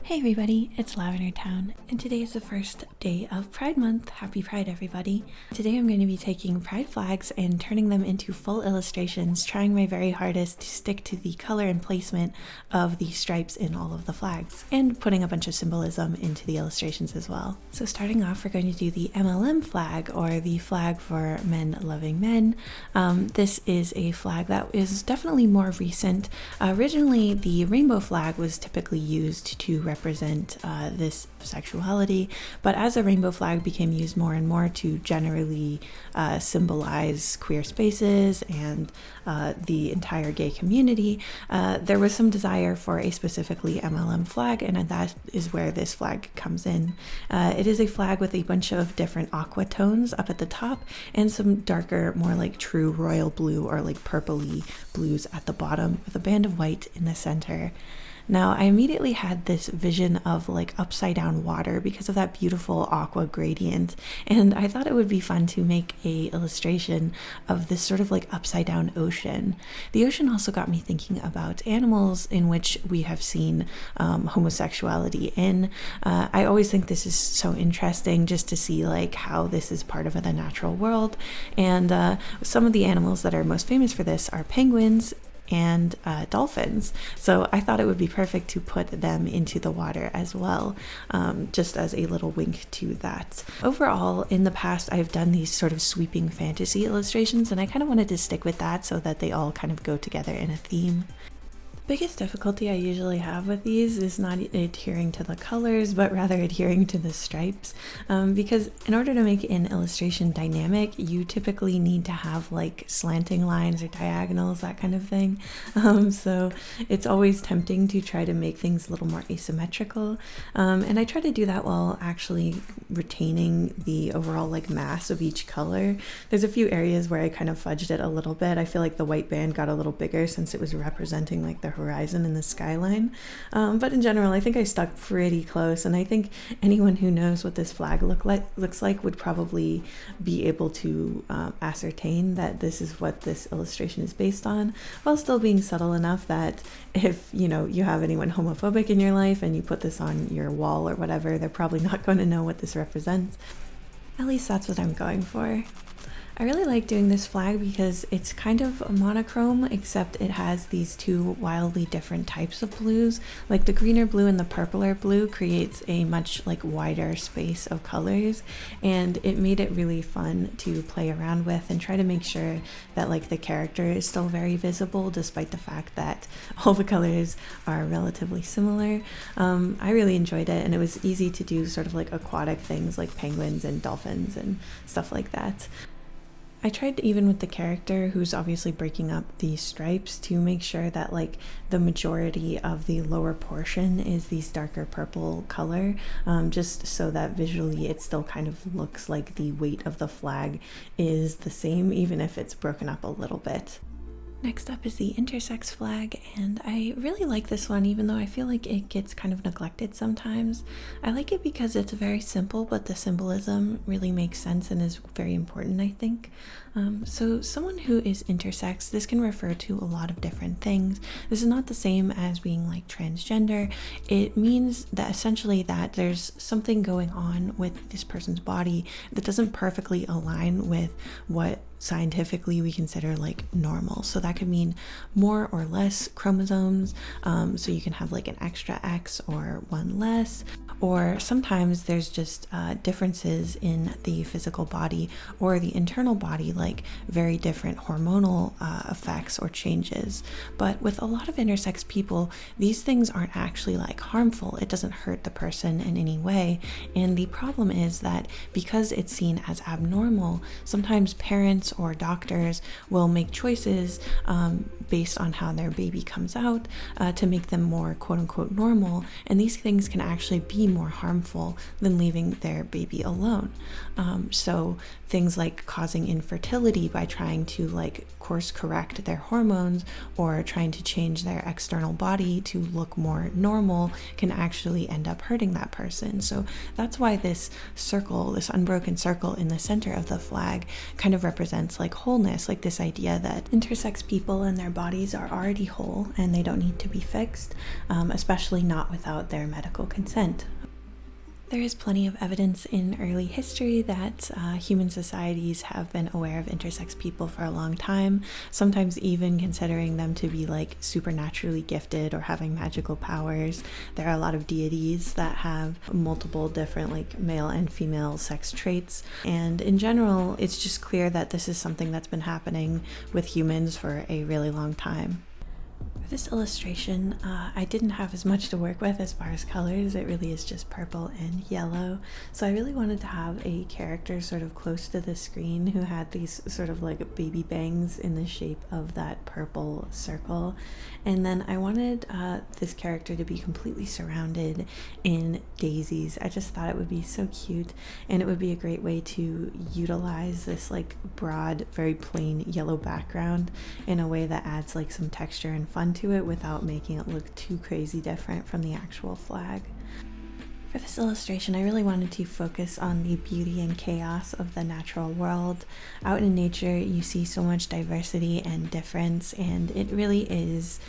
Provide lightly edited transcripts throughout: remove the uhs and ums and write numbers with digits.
Hey everybody, it's LavenderTowne, and today is the first day of Pride Month. Happy Pride, everybody. Today I'm going to be taking Pride flags and turning them into full illustrations, trying my very hardest to stick to the color and placement of the stripes in all of the flags, and putting a bunch of symbolism into the illustrations as well. So starting off, we're going to do the MLM flag, or the flag for men loving men. This is a flag that is definitely more recent. Originally, the rainbow flag was typically used to represent this sexuality, but as the rainbow flag became used more and more to generally symbolize queer spaces and the entire gay community, there was some desire for a specifically MLM flag, and that is where this flag comes in. It is a flag with a bunch of different aqua tones up at the top and some darker, more like true royal blue or like purpley blues at the bottom, with a band of white in the center. Now, I immediately had this vision of like upside down water because of that beautiful aqua gradient, and I thought it would be fun to make a illustration of this sort of like upside down ocean. The ocean also got me thinking about animals in which we have seen homosexuality in. I always think this is so interesting just to see like how this is part of the natural world, and some of the animals that are most famous for this are penguins and dolphins. So I thought it would be perfect to put them into the water as well, just as a little wink to that. Overall, in the past, I've done these sort of sweeping fantasy illustrations, and I kind of wanted to stick with that so that they all kind of go together in a theme. Biggest difficulty I usually have with these is not adhering to the colors, but rather adhering to the stripes, because in order to make an illustration dynamic, you typically need to have like slanting lines or diagonals, that kind of thing. So it's always tempting to try to make things a little more asymmetrical, and I try to do that while actually retaining the overall like mass of each color. There's a few areas where I kind of fudged it a little bit. I feel like the white band got a little bigger since it was representing like the horizon and the skyline, but in general I think I stuck pretty close, and I think anyone who knows what this flag looks like would probably be able to ascertain that this is what this illustration is based on, while still being subtle enough that if you have anyone homophobic in your life and you put this on your wall or whatever, they're probably not going to know what this represents. At least that's what I'm going for. I really like doing this flag because it's kind of a monochrome, except it has these two wildly different types of blues. Like the greener blue and the purpler blue creates a much like wider space of colors, and it made it really fun to play around with and try to make sure that like the character is still very visible despite the fact that all the colors are relatively similar. I really enjoyed it, and it was easy to do sort of like aquatic things like penguins and dolphins and stuff like that. I tried even with the character, who's obviously breaking up these stripes, to make sure that like the majority of the lower portion is these darker purple color, just so that visually it still kind of looks like the weight of the flag is the same, even if it's broken up a little bit. Next up is the Intersex flag, and I really like this one, even though I feel like it gets kind of neglected sometimes. I like it because it's very simple, but the symbolism really makes sense and is very important, I think. So someone who is intersex, this can refer to a lot of different things. This is not the same as being like transgender. It means that essentially that there's something going on with this person's body that doesn't perfectly align with what scientifically we consider like normal. So that could mean more or less chromosomes, so you can have like an extra X or one less, or sometimes there's just differences in the physical body or the internal body, like very different hormonal effects or changes. But with a lot of intersex people, these things aren't actually like harmful. It doesn't hurt the person in any way, and the problem is that because it's seen as abnormal, sometimes parents or doctors will make choices based on how their baby comes out to make them more quote-unquote normal, and these things can actually be more harmful than leaving their baby alone. So things like causing infertility by trying to like course correct their hormones or trying to change their external body to look more normal can actually end up hurting that person. So that's why this circle, this unbroken circle in the center of the flag, kind of represents represents like wholeness, like this idea that intersex people and their bodies are already whole and they don't need to be fixed, especially not without their medical consent. There is plenty of evidence in early history that human societies have been aware of intersex people for a long time, sometimes even considering them to be like supernaturally gifted or having magical powers. There are a lot of deities that have multiple different like male and female sex traits, and in general it's just clear that this is something that's been happening with humans for a really long time. For this illustration, I didn't have as much to work with as far as colors. It really is just purple and yellow. So I really wanted to have a character sort of close to the screen who had these sort of like baby bangs in the shape of that purple circle. And then I wanted this character to be completely surrounded in daisies. I just thought it would be so cute, and it would be a great way to utilize this like broad, very plain yellow background in a way that adds like some texture and fun to it without making it look too crazy different from the actual flag. For this illustration, I really wanted to focus on the beauty and chaos of the natural world. Out in nature, you see so much diversity and difference, and it really is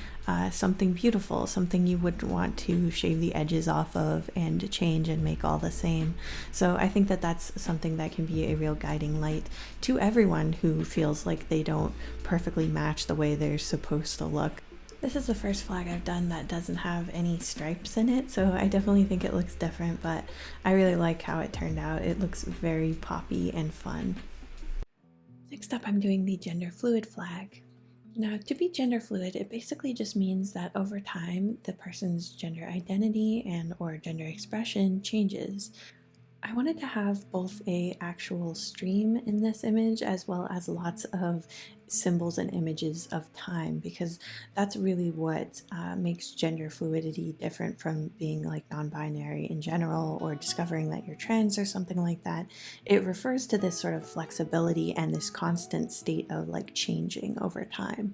something beautiful, something you wouldn't want to shave the edges off of and change and make all the same. So I think that that's something that can be a real guiding light to everyone who feels like they don't perfectly match the way they're supposed to look. This is the first flag I've done that doesn't have any stripes in it, so I definitely think it looks different, but I really like how it turned out. It looks very poppy and fun. Next up, I'm doing the gender fluid flag. Now, to be gender fluid, it basically just means that over time, the person's gender identity and or gender expression changes. I wanted to have both a actual stream in this image as well as lots of symbols and images of time, because that's really what makes gender fluidity different from being like non-binary in general or discovering that you're trans or something like that. It refers to this sort of flexibility and this constant state of like changing over time.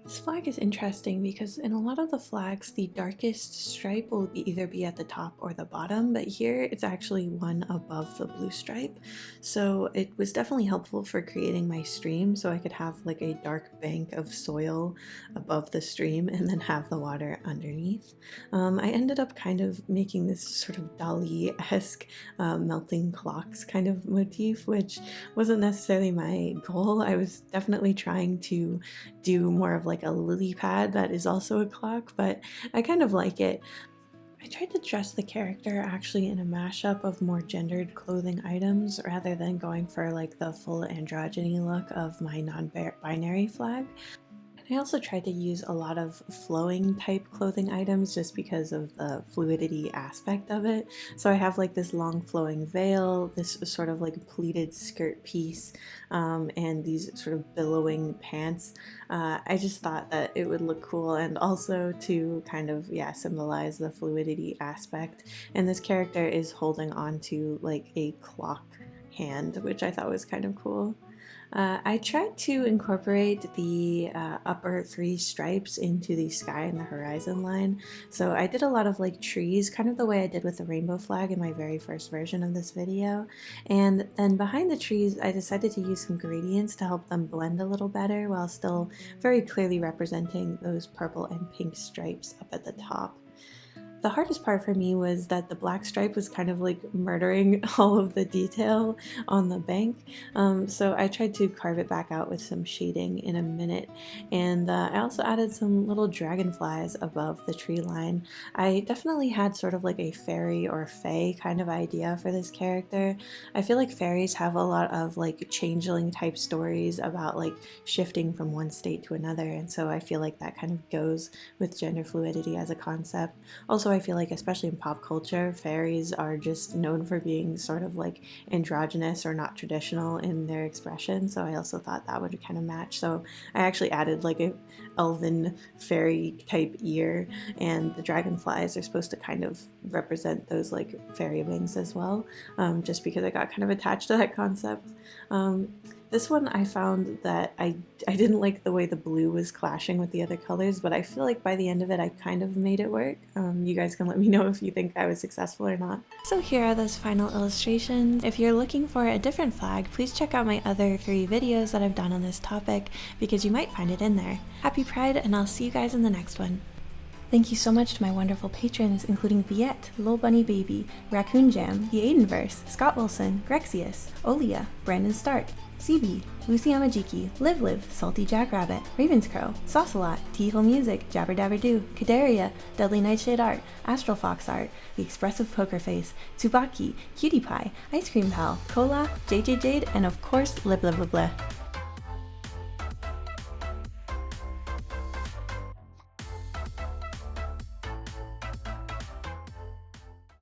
This flag is interesting because in a lot of the flags, the darkest stripe will either be at the top or the bottom, but here it's actually one above the blue stripe. So it was definitely helpful for creating my stream, so I could have like a dark bank of soil above the stream and then have the water underneath. I ended up kind of making this sort of Dali-esque melting clocks kind of motif, which wasn't necessarily my goal. I was definitely trying to do more of like a lily pad that is also a clock, but I kind of like it. I tried to dress the character actually in a mashup of more gendered clothing items rather than going for like the full androgyny look of my non-binary flag. I also tried to use a lot of flowing type clothing items just because of the fluidity aspect of it. So I have like this long flowing veil, this sort of like pleated skirt piece, and these sort of billowing pants. I just thought that it would look cool, and also to kind of, yeah, symbolize the fluidity aspect. And this character is holding on to like a clock hand, which I thought was kind of cool. I tried to incorporate the upper three stripes into the sky and the horizon line. So I did a lot of like trees, kind of the way I did with the rainbow flag in my very first version of this video. And then behind the trees, I decided to use some gradients to help them blend a little better while still very clearly representing those purple and pink stripes up at the top. The hardest part for me was that the black stripe was kind of like murdering all of the detail on the bank, so I tried to carve it back out with some shading in a minute, and I also added some little dragonflies above the tree line. I definitely had sort of like a fairy or fae kind of idea for this character. I feel like fairies have a lot of like changeling type stories about like shifting from one state to another, and so I feel like that kind of goes with gender fluidity as a concept. Also, I feel like especially in pop culture, fairies are just known for being sort of like androgynous or not traditional in their expression, so I also thought that would kind of match. So I actually added like a elven fairy type ear, and the dragonflies are supposed to kind of represent those like fairy wings as well, just because I got kind of attached to that concept. This one I found that I didn't like the way the blue was clashing with the other colors, but I feel like by the end of it I kind of made it work. You guys can let me know if you think I was successful or not. So here are those final illustrations. If you're looking for a different flag, please check out my other 3 videos that I've done on this topic because you might find it in there. Happy Pride, and I'll see you guys in the next one. Thank you so much to my wonderful patrons, including Viette, Lil Bunny Baby, Raccoon Jam, The Aidenverse, Scott Wilson, Grexius, Olia, Brandon Stark, CB, Lucy Amajiki, Live, Salty Jackrabbit, Ravenscrow, Saucelot, Teehole Music, Jabber Dabber Doo, Kadaria, Deadly Nightshade Art, Astral Fox Art, The Expressive Poker Face, Tsubaki, Cutie Pie, Ice Cream Pal, Cola, JJ Jade, and of course, Lib.